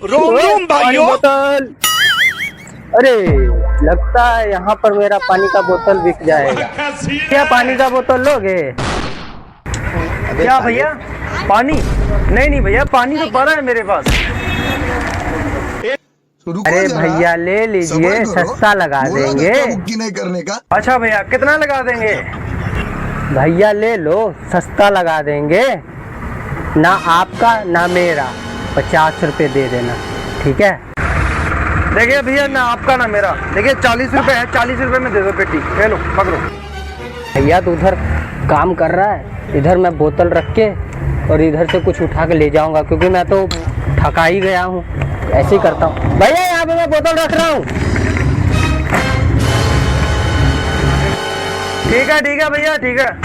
रोम रोम भाइयों। बोतल। अरे लगता है यहाँ पर मेरा पानी का बोतल बिक जाएगा। क्या पानी का बोतल लोगे? क्या भैया पानी? नहीं नहीं भैया, पानी तो पड़ा है मेरे पास। अरे भैया ले लीजिए, सस्ता लगा देंगे। नहीं करने का। अच्छा भैया कितना लगा देंगे? भैया ले लो, सस्ता लगा देंगे। ना आपका ना मेरा, 50 रुपये दे देना, ठीक है? देखिए भैया, ना आपका ना मेरा, देखिए 40 रुपये है, 40 रुपये में दे दो पेटी, ले लो पकड़ो। भैया तो उधर काम कर रहा है, इधर मैं बोतल रख के और इधर से कुछ उठा के ले जाऊंगा, क्योंकि मैं तो थका ही गया हूँ। ऐसे ही करता हूँ भैया, यहाँ पे मैं बोतल रख रहा हूँ। ठीक है भैया, ठीक है।